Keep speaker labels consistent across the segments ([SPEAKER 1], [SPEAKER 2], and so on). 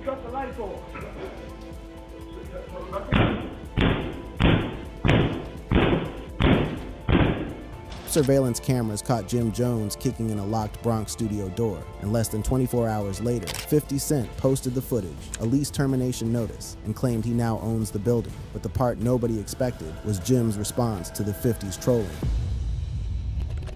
[SPEAKER 1] cut the lights off.
[SPEAKER 2] Surveillance cameras caught Jim Jones kicking in a locked Bronx studio door, and less than 24 hours later, 50 Cent posted the footage, a lease termination notice, and claimed he now owns the building. But the part nobody expected was Jim's response to the 50's trolling.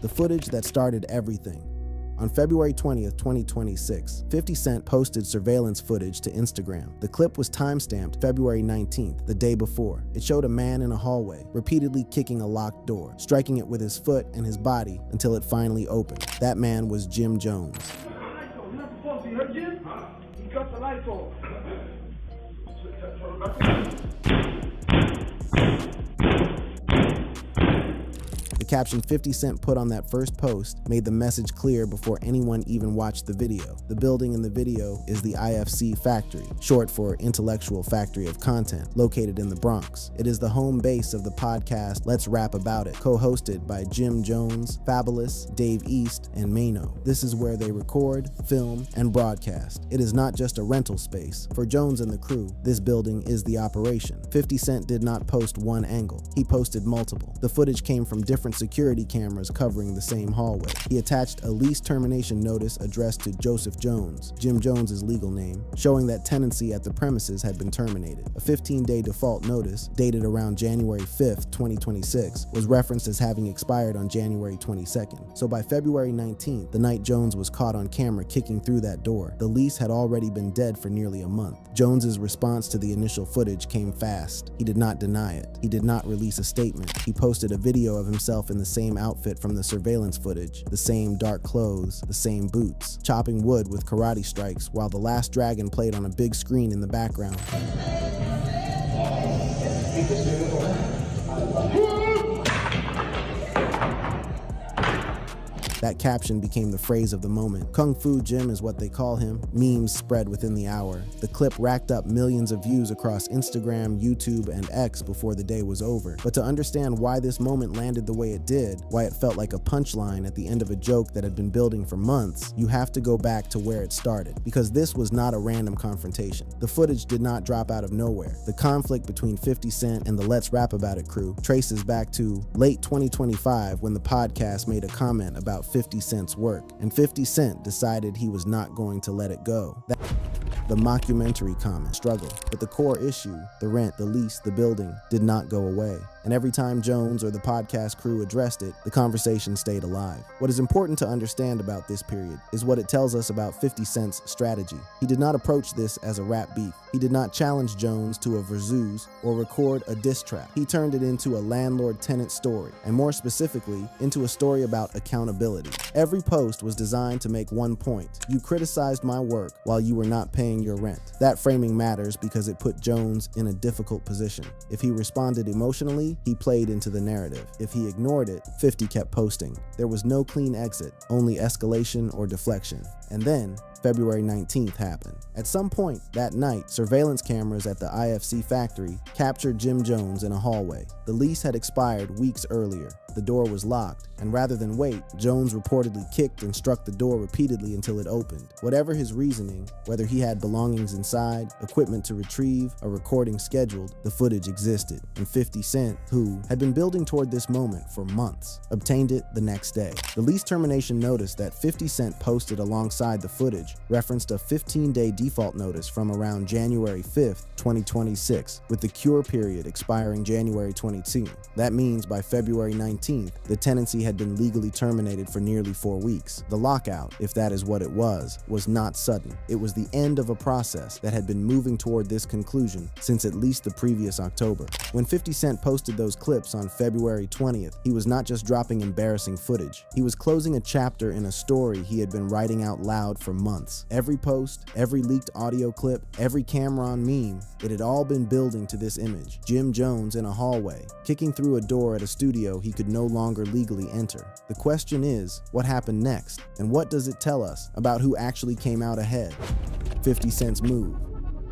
[SPEAKER 2] The footage that started everything. On February 20th, 2026, 50 Cent posted surveillance footage to Instagram. The clip was timestamped February 19th, the day before. It showed a man in a hallway, repeatedly kicking a locked door, striking it with his foot and his body until it finally opened. That man was Jim Jones.
[SPEAKER 1] You're not supposed to, you heard Jim? He cut the lights off.
[SPEAKER 2] The caption 50 Cent put on that first post made the message clear before anyone even watched the video. The building in the video is the IFC Factory, short for Intellectual Factory of Content, located in the Bronx. It is the home base of the podcast Let's Rap About It, co-hosted by Jim Jones, Fabulous, Dave East, and Mano. This is where they record, film, and broadcast. It is not just a rental space. For Jones and the crew, this building is the operation. 50 Cent did not post one angle. He posted multiple. The footage came from different security cameras covering the same hallway. He attached a lease termination notice addressed to Joseph Jones, Jim Jones's legal name, showing that tenancy at the premises had been terminated. A 15-day default notice, dated around January 5th, 2026, was referenced as having expired on January 22nd. So by February 19th, the night Jones was caught on camera kicking through that door, the lease had already been dead for nearly a month. Jones's response to the initial footage came fast. He did not deny it. He did not release a statement. He posted a video of himself in the same outfit from the surveillance footage, the same dark clothes, the same boots, chopping wood with karate strikes while The Last Dragon played on a big screen in the background. That caption became the phrase of the moment. Kung Fu Jim is what they call him. Memes spread within the hour. The clip racked up millions of views across Instagram, YouTube, and X before the day was over. But to understand why this moment landed the way it did, why it felt like a punchline at the end of a joke that had been building for months, you have to go back to where it started. Because this was not a random confrontation. The footage did not drop out of nowhere. The conflict between 50 Cent and the Let's Rap About It crew traces back to late 2025 when the podcast made a comment about 50 Cent's work, and 50 Cent decided he was not going to let it go. The mockumentary comment struggled, but the core issue, the rent, the lease, the building, did not go away. And every time Jones or the podcast crew addressed it, the conversation stayed alive. What is important to understand about this period is what it tells us about 50 Cent's strategy. He did not approach this as a rap beef. He did not challenge Jones to a versus or record a diss track. He turned it into a landlord-tenant story, and more specifically, into a story about accountability. Every post was designed to make one point. You criticized my work while you were not paying your rent. That framing matters because it put Jones in a difficult position. If he responded emotionally, he played into the narrative. If he ignored it, 50 kept posting. There was no clean exit, only escalation or deflection. And then, February 19th happened. At some point that night, surveillance cameras at the IFC factory captured Jim Jones in a hallway. The lease had expired weeks earlier. The door was locked, and rather than wait, Jones reportedly kicked and struck the door repeatedly until it opened. Whatever his reasoning, whether he had belongings inside, equipment to retrieve, a recording scheduled, the footage existed. And 50 Cent, who had been building toward this moment for months, obtained it the next day. The lease termination notice that 50 Cent posted alongside the footage referenced a 15-day default notice from around January 5th, 2026, with the cure period expiring January 22. That means by February 19th, the tenancy had been legally terminated for nearly 4 weeks. The lockout, if that is what it was not sudden. It was the end of a process that had been moving toward this conclusion since at least the previous October. When 50 Cent posted those clips on February 20th, he was not just dropping embarrassing footage. He was closing a chapter in a story he had been writing out loud for months. Every post, every leaked audio clip, every Cameron meme, it had all been building to this image. Jim Jones in a hallway, kicking through a door at a studio he could no longer legally enter. The question is, what happened next? And what does it tell us about who actually came out ahead? 50 Cent's move.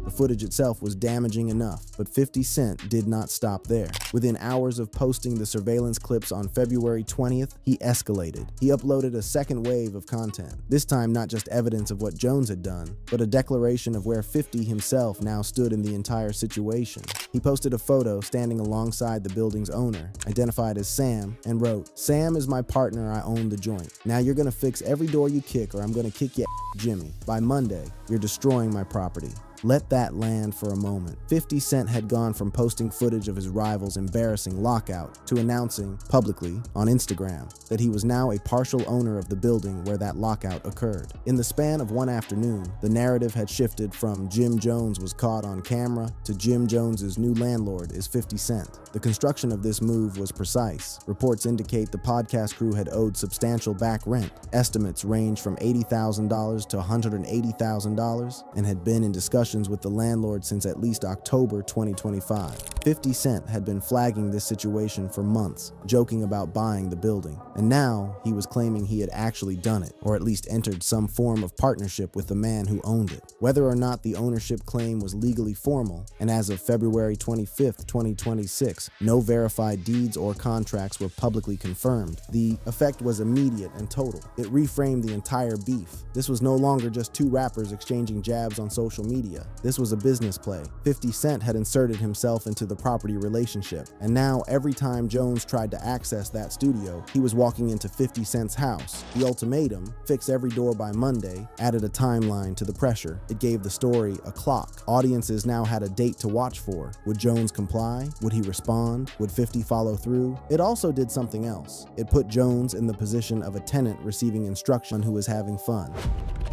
[SPEAKER 2] The footage itself was damaging enough, but 50 Cent did not stop there. Within hours of posting the surveillance clips on February 20th, he escalated. He uploaded a second wave of content. This time not just evidence of what Jones had done, but a declaration of where 50 himself now stood in the entire situation. He posted a photo standing alongside the building's owner, identified as Sam, and wrote, "Sam is my partner, I own the joint. Now you're gonna fix every door you kick or I'm gonna kick your Jimmy. By Monday, you're destroying my property." Let that land for a moment. 50 Cent had gone from posting footage of his rival's embarrassing lockout to announcing publicly on Instagram that he was now a partial owner of the building where that lockout occurred. In the span of one afternoon, the narrative had shifted from Jim Jones was caught on camera to Jim Jones's new landlord is 50 Cent. The construction of this move was precise. Reports indicate the podcast crew had owed substantial back rent. Estimates range from $80,000 to $180,000 and had been in discussion with the landlord since at least October 2025. 50 Cent had been flagging this situation for months, joking about buying the building. And now he was claiming he had actually done it, or at least entered some form of partnership with the man who owned it. Whether or not the ownership claim was legally formal, and as of February 25th, 2026, no verified deeds or contracts were publicly confirmed, the effect was immediate and total. It reframed the entire beef. This was no longer just two rappers exchanging jabs on social media. This was a business play. 50 Cent had inserted himself into the property relationship, and now every time Jones tried to access that studio, he was walking into 50 Cent's house. The ultimatum, fix every door by Monday, added a timeline to the pressure. It gave the story a clock. Audiences now had a date to watch for. Would Jones comply? Would he respond? Would 50 follow through? It also did something else. It put Jones in the position of a tenant receiving instruction who was having fun.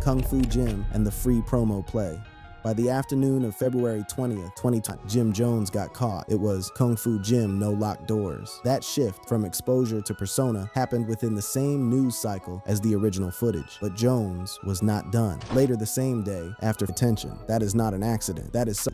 [SPEAKER 2] Kung Fu Jim and the free promo play. By the afternoon of February 20th, 2020, Jim Jones got caught. It was Kung Fu Jim, no locked doors. That shift from exposure to persona happened within the same news cycle as the original footage. But Jones was not done. Later the same day, after detention, that is not an accident. That is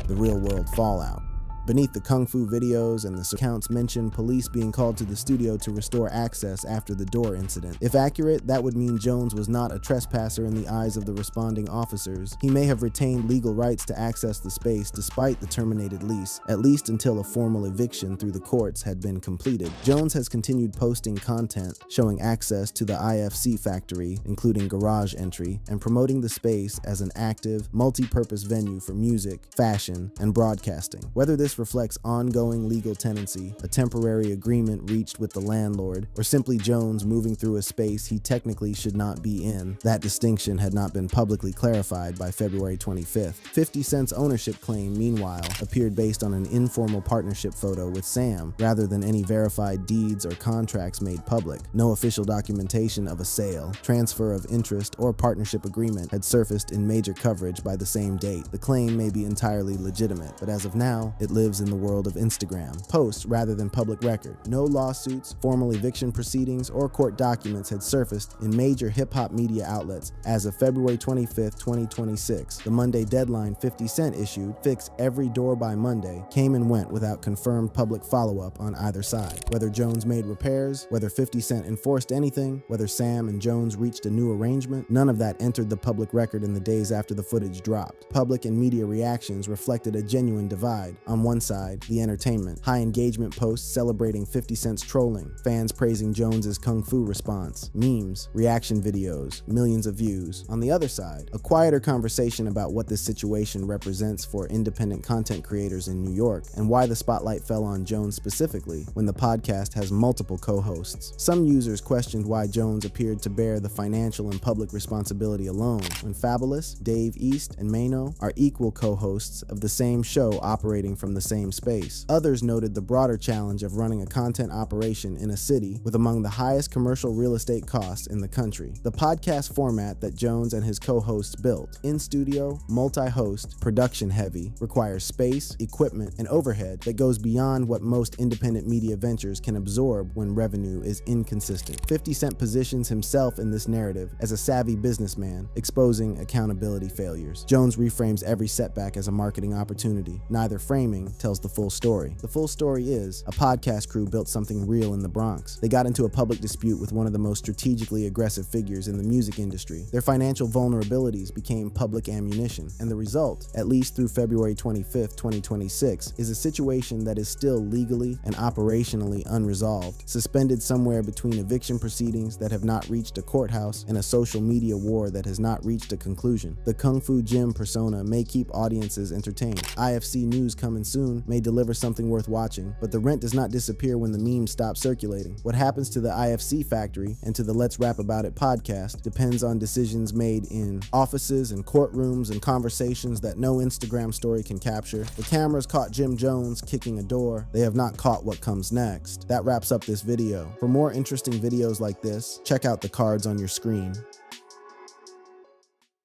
[SPEAKER 2] the real world fallout. Beneath the Kung Fu videos and the accounts mention police being called to the studio to restore access after the door incident. If accurate, that would mean Jones was not a trespasser in the eyes of the responding officers. He may have retained legal rights to access the space despite the terminated lease, at least until a formal eviction through the courts had been completed. Jones has continued posting content showing access to the IFC factory, including garage entry, and promoting the space as an active, multi-purpose venue for music, fashion, and broadcasting. Whether this reflects ongoing legal tenancy, a temporary agreement reached with the landlord, or simply Jones moving through a space he technically should not be in, that distinction had not been publicly clarified by February 25th. 50 Cent's ownership claim, meanwhile, appeared based on an informal partnership photo with Sam, rather than any verified deeds or contracts made public. No official documentation of a sale, transfer of interest, or partnership agreement had surfaced in major coverage by the same date. The claim may be entirely legitimate, but as of now, it lives in the world of Instagram, posts rather than public record. No lawsuits, formal eviction proceedings, or court documents had surfaced in major hip-hop media outlets as of February 25th, 2026. The Monday deadline 50 Cent issued, fix every door by Monday, came and went without confirmed public follow-up on either side. Whether Jones made repairs, whether 50 Cent enforced anything, whether Sam and Jones reached a new arrangement, none of that entered the public record in the days after the footage dropped. Public and media reactions reflected a genuine divide. On one side, the entertainment, high engagement posts celebrating 50 Cent's trolling, fans praising Jones's Kung Fu response, memes, reaction videos, millions of views. On the other side, a quieter conversation about what this situation represents for independent content creators in New York and why the spotlight fell on Jones specifically when the podcast has multiple co-hosts. Some users questioned why Jones appeared to bear the financial and public responsibility alone when Fabulous, Dave East, and Mano are equal co-hosts of the same show operating from the same space. Others noted the broader challenge of running a content operation in a city with among the highest commercial real estate costs in the country. The podcast format that Jones and his co-hosts built, in-studio, multi-host, production-heavy, requires space, equipment, and overhead that goes beyond what most independent media ventures can absorb when revenue is inconsistent. 50 Cent positions himself in this narrative as a savvy businessman, exposing accountability failures. Jones reframes every setback as a marketing opportunity, neither framing Gang tells the full story. The full story is, a podcast crew built something real in the Bronx. They got into a public dispute with one of the most strategically aggressive figures in the music industry. Their financial vulnerabilities became public ammunition, and the result, at least through February 25th, 2026, is a situation that is still legally and operationally unresolved, suspended somewhere between eviction proceedings that have not reached a courthouse and a social media war that has not reached a conclusion. The Kung Fu Gym persona may keep audiences entertained. IFC news coming soon may deliver something worth watching, but the rent does not disappear when the memes stop circulating. What happens to the IFC factory and to the Let's Rap About It podcast depends on decisions made in offices and courtrooms and conversations that no Instagram story can capture. The cameras caught Jim Jones kicking a door. They have not caught what comes next. That wraps up this video. For more interesting videos like this, check out the cards on your screen.